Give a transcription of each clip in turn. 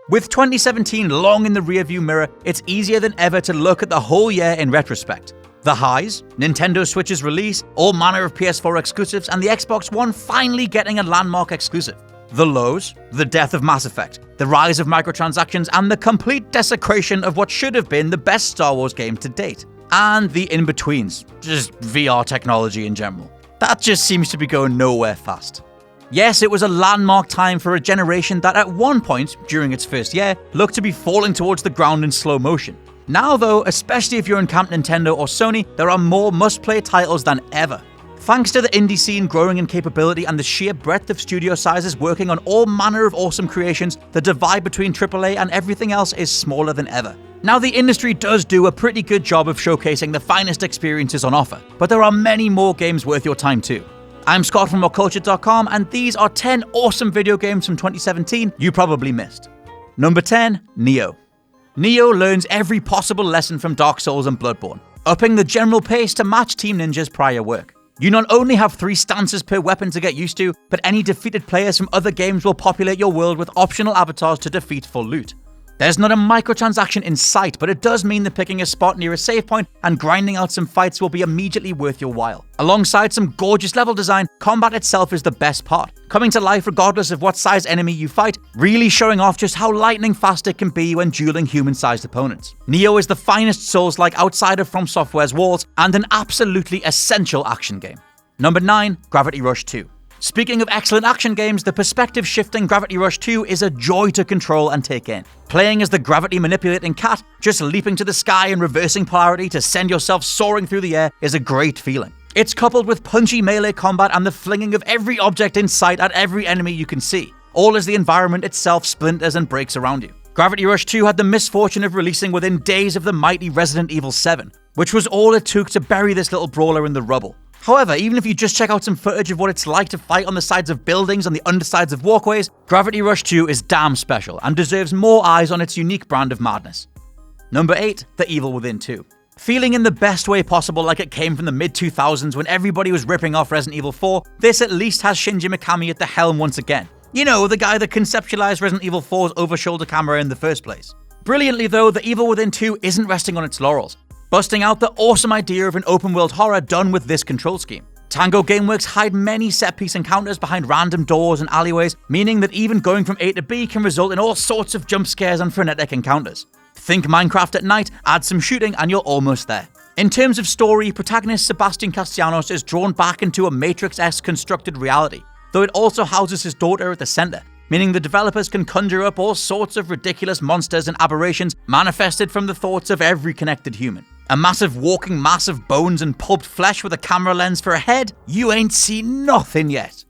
With 2017 long in the rearview mirror, it's easier than ever to look at the whole year in retrospect. The highs, Nintendo Switch's release, all manner of PS4 exclusives, and the Xbox One finally getting a landmark exclusive. The lows, the death of Mass Effect, the rise of microtransactions, and the complete desecration of what should have been the best Star Wars game to date. And the in-betweens, just VR technology in general. That just seems to be going nowhere fast. Yes, it was a landmark time for a generation that at one point, during its first year, looked to be falling towards the ground in slow motion. Now though, especially if you're in Camp Nintendo or Sony, there are more must-play titles than ever. Thanks to the indie scene growing in capability and the sheer breadth of studio sizes working on all manner of awesome creations, the divide between AAA and everything else is smaller than ever. Now the industry does do a pretty good job of showcasing the finest experiences on offer, but there are many more games worth your time too. I'm Scott from WhatCulture.com, and these are 10 awesome video games from 2017 you probably missed. Number 10, Nioh. Nioh learns every possible lesson from Dark Souls and Bloodborne, upping the general pace to match Team Ninja's prior work. You not only have 3 stances per weapon to get used to, but any defeated players from other games will populate your world with optional avatars to defeat for loot. There's not a microtransaction in sight, but it does mean that picking a spot near a save point and grinding out some fights will be immediately worth your while. Alongside some gorgeous level design, combat itself is the best part, coming to life regardless of what size enemy you fight, really showing off just how lightning fast it can be when dueling human-sized opponents. Nioh is the finest Souls-like outside of From Software's walls, and an absolutely essential action game. Number 9, Gravity Rush 2. Speaking of excellent action games, the perspective-shifting Gravity Rush 2 is a joy to control and take in. Playing as the gravity-manipulating cat, just leaping to the sky and reversing polarity to send yourself soaring through the air is a great feeling. It's coupled with punchy melee combat and the flinging of every object in sight at every enemy you can see, all as the environment itself splinters and breaks around you. Gravity Rush 2 had the misfortune of releasing within days of the mighty Resident Evil 7, which was all it took to bury this little brawler in the rubble. However, even if you just check out some footage of what it's like to fight on the sides of buildings and the undersides of walkways, Gravity Rush 2 is damn special and deserves more eyes on its unique brand of madness. Number 8, The Evil Within 2. Feeling in the best way possible like it came from the mid-2000s when everybody was ripping off Resident Evil 4, this at least has Shinji Mikami at the helm once again. You know, the guy that conceptualized Resident Evil 4's over-shoulder camera in the first place. Brilliantly though, The Evil Within 2 isn't resting on its laurels, busting out the awesome idea of an open-world horror done with this control scheme. Tango Gameworks hide many set-piece encounters behind random doors and alleyways, meaning that even going from A to B can result in all sorts of jump scares and frenetic encounters. Think Minecraft at night, add some shooting, and you're almost there. In terms of story, protagonist Sebastian Castellanos is drawn back into a Matrix-esque constructed reality, though it also houses his daughter at the center, meaning the developers can conjure up all sorts of ridiculous monsters and aberrations manifested from the thoughts of every connected human. A massive walking mass of bones and pulped flesh with a camera lens for a head? You ain't seen nothing yet.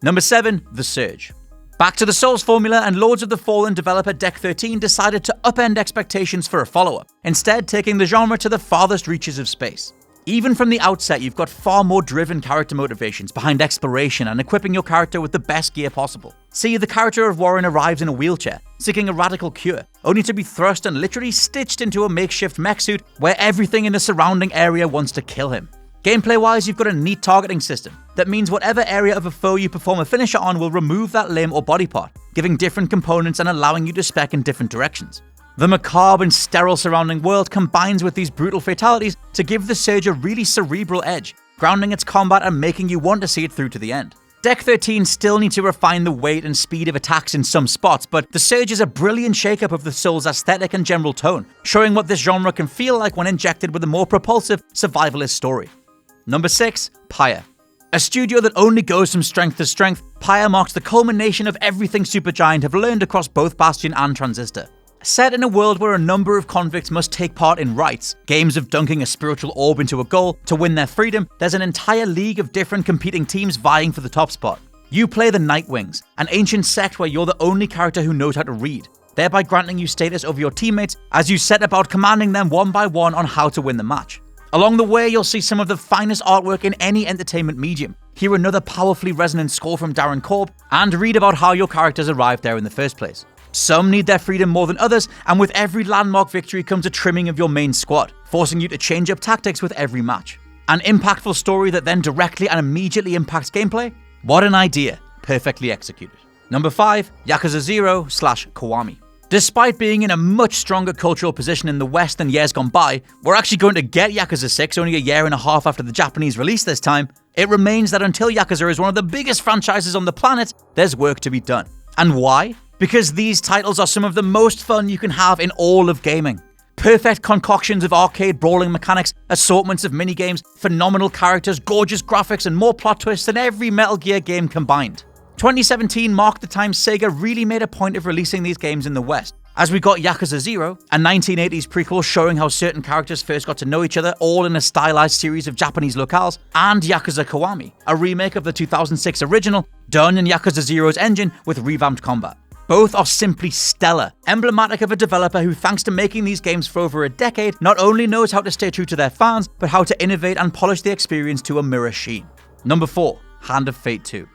Number 7, The Surge. Back to the Souls formula, and Lords of the Fallen developer Deck 13 decided to upend expectations for a follow-up, instead taking the genre to the farthest reaches of space. Even from the outset, you've got far more driven character motivations behind exploration and equipping your character with the best gear possible. See, the character of Warren arrives in a wheelchair, seeking a radical cure, only to be thrust and literally stitched into a makeshift mech suit where everything in the surrounding area wants to kill him. Gameplay-wise, you've got a neat targeting system that means whatever area of a foe you perform a finisher on will remove that limb or body part, giving different components and allowing you to spec in different directions. The macabre and sterile surrounding world combines with these brutal fatalities to give the Surge a really cerebral edge, grounding its combat and making you want to see it through to the end. Deck 13 still need to refine the weight and speed of attacks in some spots, but the Surge is a brilliant shakeup of the Souls' aesthetic and general tone, showing what this genre can feel like when injected with a more propulsive, survivalist story. Number 6, Pyre. A studio that only goes from strength to strength, Pyre marks the culmination of everything Supergiant have learned across both Bastion and Transistor. Set in a world where a number of convicts must take part in rites, games of dunking a spiritual orb into a goal to win their freedom, there's an entire league of different competing teams vying for the top spot. You play the Nightwings, an ancient sect where you're the only character who knows how to read, thereby granting you status over your teammates as you set about commanding them one by one on how to win the match. Along the way, you'll see some of the finest artwork in any entertainment medium, hear another powerfully resonant score from Darren Korb, and read about how your characters arrived there in the first place. Some need their freedom more than others, and with every landmark victory comes a trimming of your main squad, forcing you to change up tactics with every match. An impactful story that then directly and immediately impacts gameplay? What an idea! perfectly executed. Number 5, Yakuza 0/Kiwami. Despite being in a much stronger cultural position in the West than years gone by, we're actually going to get Yakuza 6 only a year and a half after the Japanese release this time. It remains that until Yakuza is one of the biggest franchises on the planet, there's work to be done. And why? Because these titles are some of the most fun you can have in all of gaming. Perfect concoctions of arcade brawling mechanics, assortments of minigames, phenomenal characters, gorgeous graphics, and more plot twists than every Metal Gear game combined. 2017 marked the time Sega really made a point of releasing these games in the West, as we got Yakuza 0, a 1980s prequel showing how certain characters first got to know each other, all in a stylized series of Japanese locales, and Yakuza Kiwami, a remake of the 2006 original, done in Yakuza 0's engine with revamped combat. Both are simply stellar, emblematic of a developer who, thanks to making these games for over a decade, not only knows how to stay true to their fans, but how to innovate and polish the experience to a mirror sheen. Number 4, Hand of Fate 2.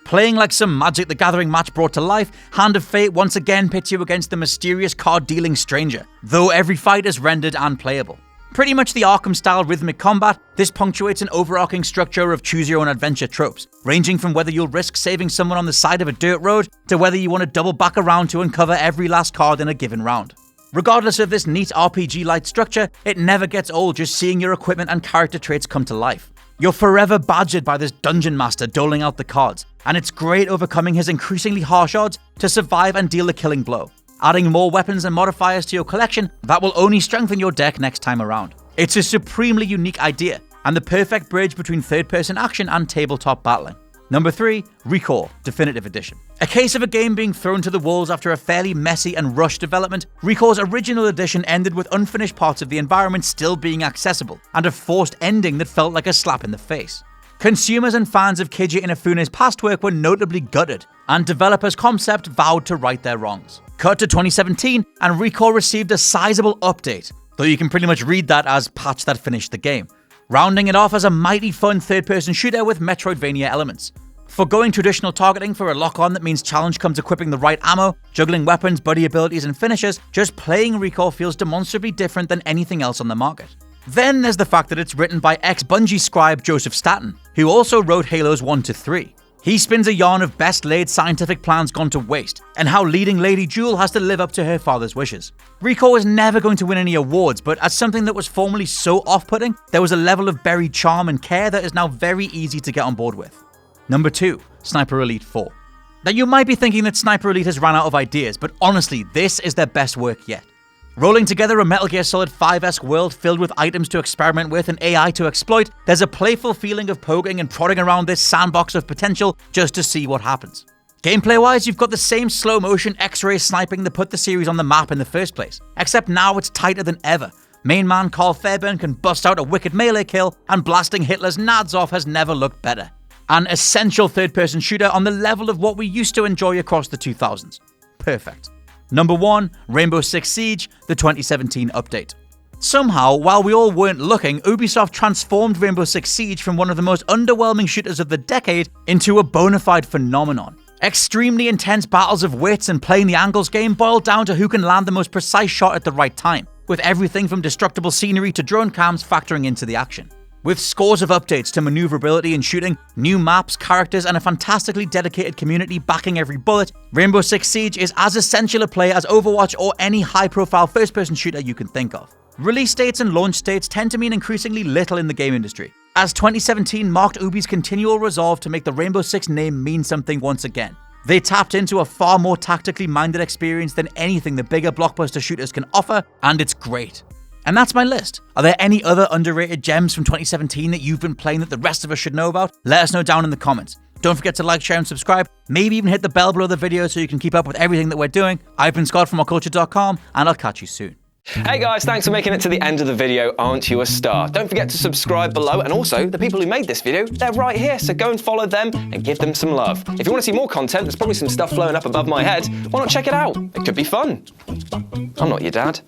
Playing like some Magic the Gathering match brought to life, Hand of Fate once again pits you against the mysterious card-dealing stranger, though every fight is rendered and playable. Pretty much the Arkham-style rhythmic combat, this punctuates an overarching structure of choose-your-own-adventure tropes, ranging from whether you'll risk saving someone on the side of a dirt road, to whether you want to double back around to uncover every last card in a given round. Regardless of this neat RPG-like structure, it never gets old just seeing your equipment and character traits come to life. You're forever badgered by this dungeon master doling out the cards, and it's great overcoming his increasingly harsh odds to survive and deal a killing blow, adding more weapons and modifiers to your collection that will only strengthen your deck next time around. It's a supremely unique idea, and the perfect bridge between third-person action and tabletop battling. Number 3, ReCore Definitive Edition. A case of a game being thrown to the wolves after a fairly messy and rushed development, ReCore's original edition ended with unfinished parts of the environment still being accessible, and a forced ending that felt like a slap in the face. Consumers and fans of Keiji Inafune's past work were notably gutted, and developers Concept vowed to right their wrongs. Cut to 2017, and ReCore received a sizable update, though you can pretty much read that as patch that finished the game, rounding it off as a mighty fun third-person shooter with Metroidvania elements. Forgoing traditional targeting for a lock-on that means challenge comes equipping the right ammo, juggling weapons, buddy abilities, and finishes, just playing ReCore feels demonstrably different than anything else on the market. Then there's the fact that it's written by ex-Bungie scribe Joseph Staten, who also wrote Halos 1 to 3. He spins a yarn of best-laid scientific plans gone to waste, and how leading Lady Jewel has to live up to her father's wishes. ReCore is never going to win any awards, but as something that was formerly so off-putting, there was a level of buried charm and care that is now very easy to get on board with. Number 2, Sniper Elite 4. Now you might be thinking that Sniper Elite has run out of ideas, but honestly, this is their best work yet. Rolling together a Metal Gear Solid 5-esque world filled with items to experiment with and AI to exploit, there's a playful feeling of poking and prodding around this sandbox of potential just to see what happens. Gameplay-wise, you've got the same slow-motion X-ray sniping that put the series on the map in the first place, except now it's tighter than ever. Main man Carl Fairburn can bust out a wicked melee kill, and blasting Hitler's nads off has never looked better. An essential third-person shooter on the level of what we used to enjoy across the 2000s. Perfect. Number 1, Rainbow Six Siege, the 2017 update. Somehow, while we all weren't looking, Ubisoft transformed Rainbow Six Siege from one of the most underwhelming shooters of the decade into a bona fide phenomenon. Extremely intense battles of wits and playing the angles game boiled down to who can land the most precise shot at the right time, with everything from destructible scenery to drone cams factoring into the action. With scores of updates to maneuverability and shooting, new maps, characters, and a fantastically dedicated community backing every bullet, Rainbow Six Siege is as essential a play as Overwatch or any high-profile first-person shooter you can think of. Release dates and launch dates tend to mean increasingly little in the game industry, as 2017 marked Ubi's continual resolve to make the Rainbow Six name mean something once again. They tapped into a far more tactically minded experience than anything the bigger blockbuster shooters can offer, and it's great. And that's my list. Are there any other underrated gems from 2017 that you've been playing that the rest of us should know about? Let us know down in the comments. Don't forget to like, share, and subscribe. Maybe even hit the bell below the video so you can keep up with everything that we're doing. I've been Scott from WhatCulture.com, and I'll catch you soon. Hey guys, thanks for making it to the end of the video. Aren't you a star? Don't forget to subscribe below, and also the people who made this video, they're right here, so go and follow them and give them some love. If you want to see more content, there's probably some stuff flowing up above my head. Why not check it out? It could be fun. I'm not your dad.